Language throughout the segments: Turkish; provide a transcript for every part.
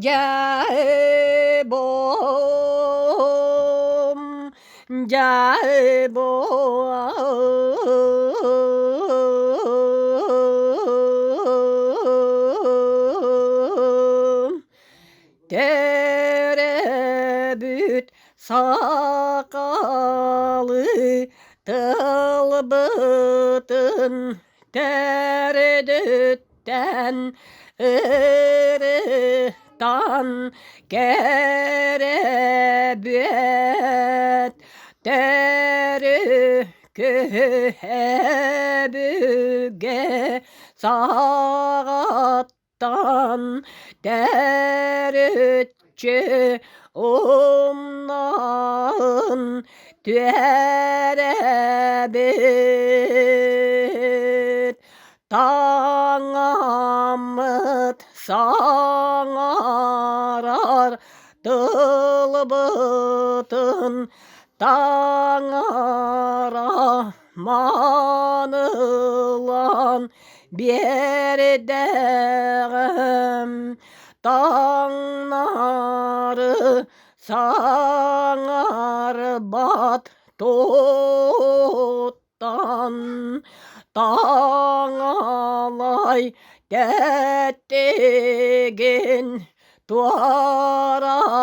Cabom, cabom, terebbüt sakalı tılbıtın tereddütten ırıktan kerebet terükühebüge sağattan terütçü umnağın tüerebit Tanamıt sağarar tılbıtın Tağara manılan bir dem Tağnarı sağar bat tuttan Tağalay dettigin tuaratığ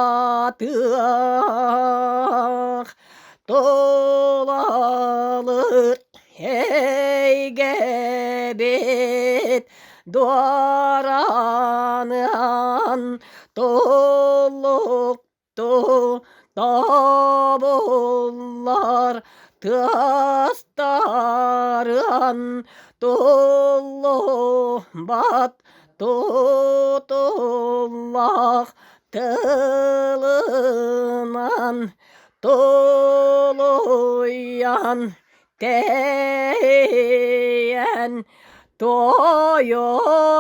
Dolalır hey gebet duaranan doluktu davullar tıstaran dolu bat tutullah tılınan doluyan teyen doyuğu